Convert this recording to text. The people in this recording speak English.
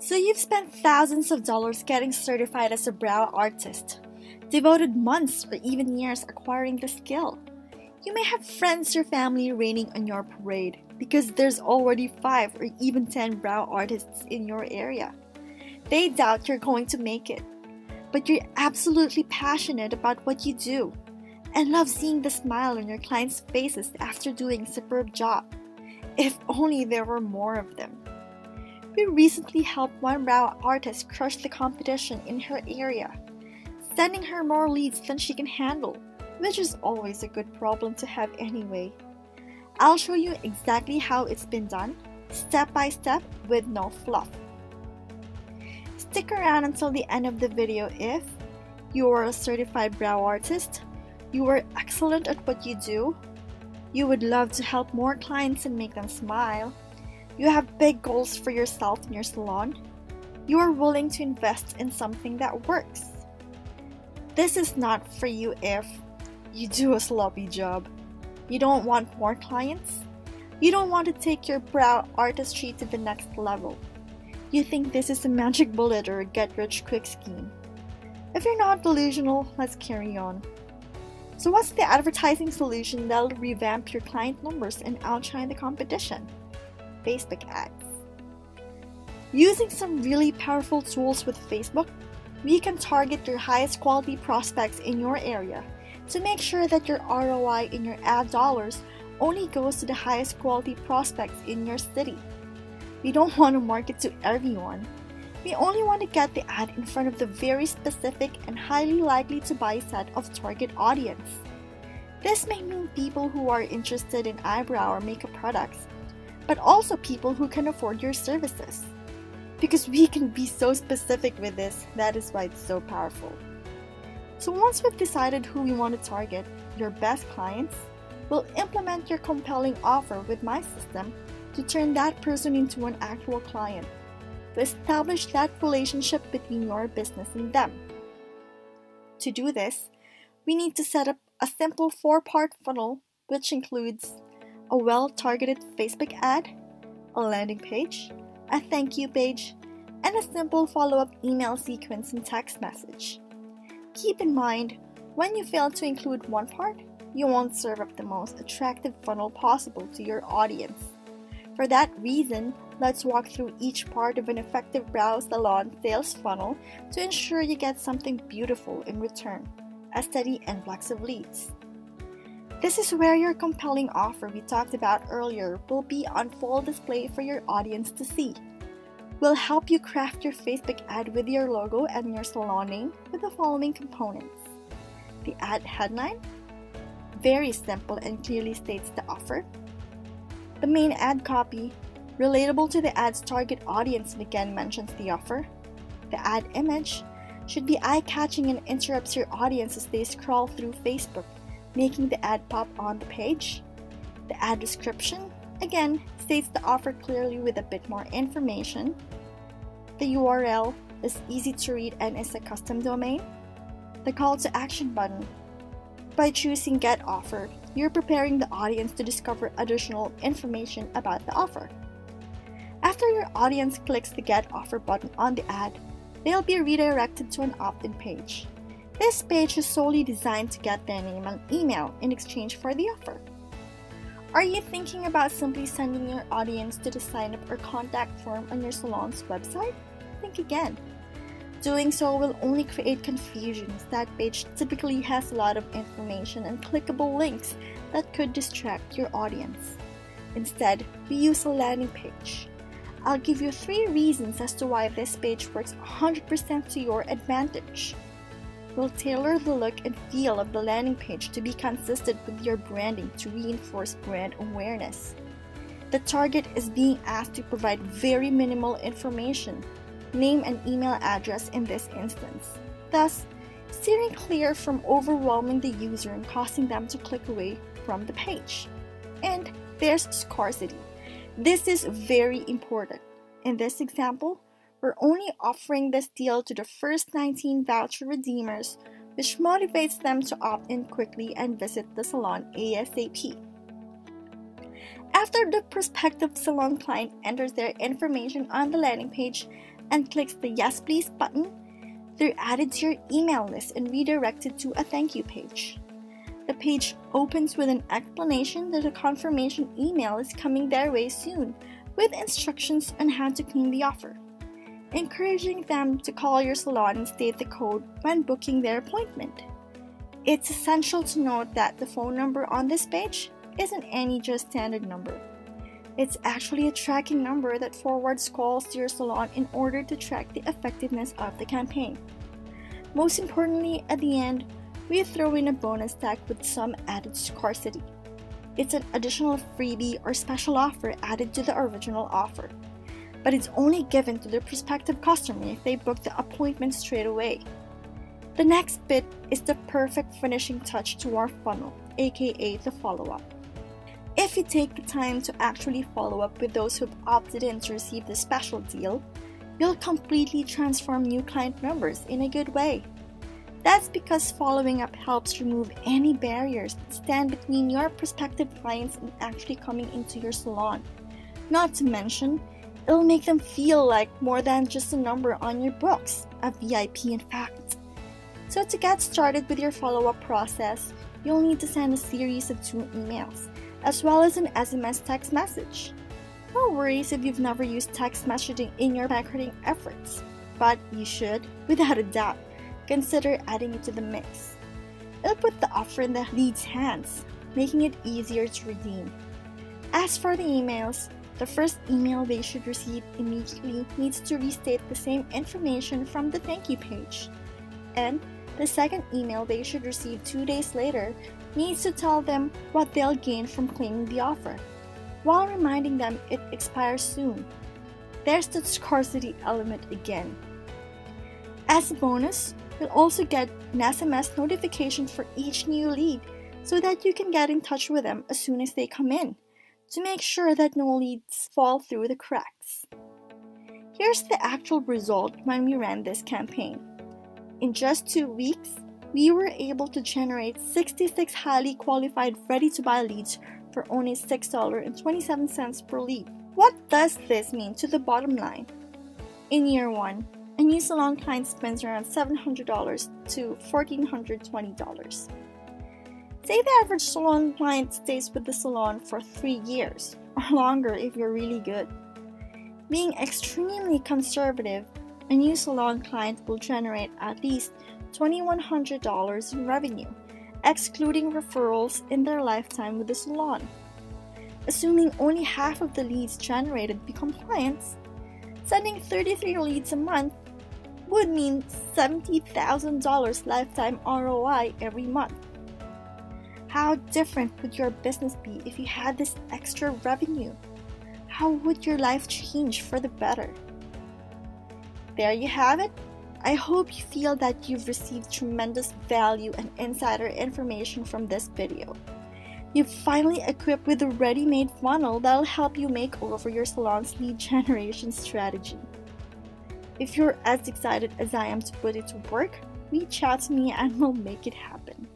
So you've spent thousands of dollars getting certified as a brow artist, devoted months or even years acquiring the skill. You may have friends or family raining on your parade because there's already 5 or even 10 brow artists in your area. They doubt you're going to make it, but you're absolutely passionate about what you do and love seeing the smile on your clients' faces after doing a superb job. If only there were more of them. We recently helped one brow artist crush the competition in her area, sending her more leads than she can handle, which is always a good problem to have anyway. I'll show you exactly how it's been done, step by step with no fluff. Stick around until the end of the video if you are a certified brow artist, you are excellent at what you do, you would love to help more clients and make them smile, you have big goals for yourself and your salon, you are willing to invest in something that works. This is not for you if you do a sloppy job, you don't want more clients, you don't want to take your brow artistry to the next level, you think this is a magic bullet or a get-rich-quick scheme. If you're not delusional, let's carry on. So what's the advertising solution that'll revamp your client numbers and outshine the competition? Facebook ads. Using some really powerful tools with Facebook, we can target your highest quality prospects in your area to make sure that your ROI in your ad dollars only goes to the highest quality prospects in your city. We don't want to market to everyone. We only want to get the ad in front of the very specific and highly likely to buy set of target audience. This may mean people who are interested in eyebrow or makeup products, but also people who can afford your services. Because we can be so specific with this, that is why it's so powerful. So once we've decided who we want to target, your best clients, we'll implement your compelling offer with my system to turn that person into an actual client, to establish that relationship between your business and them. To do this, we need to set up a simple 4-part funnel which includes a well-targeted Facebook ad, a landing page, a thank you page, and a simple follow-up email sequence and text message. Keep in mind, when you fail to include one part, you won't serve up the most attractive funnel possible to your audience. For that reason, let's walk through each part of an effective brow salon sales funnel to ensure you get something beautiful in return, a steady influx of leads. This is where your compelling offer we talked about earlier will be on full display for your audience to see. We'll help you craft your Facebook ad with your logo and your salon name with the following components. The ad headline, very simple and clearly states the offer. The main ad copy, relatable to the ad's target audience and again mentions the offer. The ad image should be eye-catching and interrupts your audience as they scroll through Facebook, making the ad pop on the page. The ad description, again, states the offer clearly with a bit more information. The URL is easy to read and is a custom domain. The call to action button. By choosing Get Offer, you're preparing the audience to discover additional information about the offer. After your audience clicks the Get Offer button on the ad, they'll be redirected to an opt-in page. This page is solely designed to get their name and email in exchange for the offer. Are you thinking about simply sending your audience to the sign-up or contact form on your salon's website? Think again. Doing so will only create confusion as that page typically has a lot of information and clickable links that could distract your audience. Instead, we use a landing page. I'll give you 3 reasons as to why this page works 100% to your advantage. We'll tailor the look and feel of the landing page to be consistent with your branding to reinforce brand awareness. The target is being asked to provide very minimal information, name and email address in this instance, thus steering clear from overwhelming the user and causing them to click away from the page. And there's scarcity. This is very important. In this example, we're only offering this deal to the first 19 voucher redeemers, which motivates them to opt in quickly and visit the salon ASAP. After the prospective salon client enters their information on the landing page, and clicks the Yes Please button, they're added to your email list and redirected to a thank you page. The page opens with an explanation that a confirmation email is coming their way soon, with instructions on how to claim the offer, encouraging them to call your salon and state the code when booking their appointment. It's essential to note that the phone number on this page isn't any just standard number. It's actually a tracking number that forwards calls to your salon in order to track the effectiveness of the campaign. Most importantly, at the end, we throw in a bonus tag with some added scarcity. It's an additional freebie or special offer added to the original offer, but it's only given to the prospective customer if they book the appointment straight away. The next bit is the perfect finishing touch to our funnel, aka the follow-up. If you take the time to actually follow up with those who've opted in to receive the special deal, you'll completely transform new client numbers in a good way. That's because following up helps remove any barriers that stand between your prospective clients and actually coming into your salon. Not to mention, it'll make them feel like more than just a number on your books, a VIP in fact. So to get started with your follow-up process, you'll need to send a series of 2 emails, as well as an SMS text message. No worries if you've never used text messaging in your marketing efforts, but you should, without a doubt, consider adding it to the mix. It'll put the offer in the lead's hands, making it easier to redeem. As for the emails, the first email they should receive immediately needs to restate the same information from the thank you page, and the second email they should receive 2 days later needs to tell them what they'll gain from claiming the offer, while reminding them it expires soon. There's the scarcity element again. As a bonus, you'll also get an SMS notification for each new lead so that you can get in touch with them as soon as they come in, to make sure that no leads fall through the cracks. Here's the actual result when we ran this campaign. In just 2 weeks, we were able to generate 66 highly qualified ready-to-buy leads for only $6.27 per lead. What does this mean to the bottom line? In year 1, a new salon client spends around $700 to $1,420. Say the average salon client stays with the salon for 3 years, or longer if you're really good. Being extremely conservative, a new salon client will generate at least $2,100 in revenue, excluding referrals in their lifetime with the salon. Assuming only half of the leads generated become clients, sending 33 leads a month would mean $70,000 lifetime ROI every month. How different would your business be if you had this extra revenue? How would your life change for the better? There you have it. I hope you feel that you've received tremendous value and insider information from this video. You're finally equipped with a ready-made funnel that'll help you make over your salon's lead generation strategy. If you're as excited as I am to put it to work, reach out to me and we'll make it happen.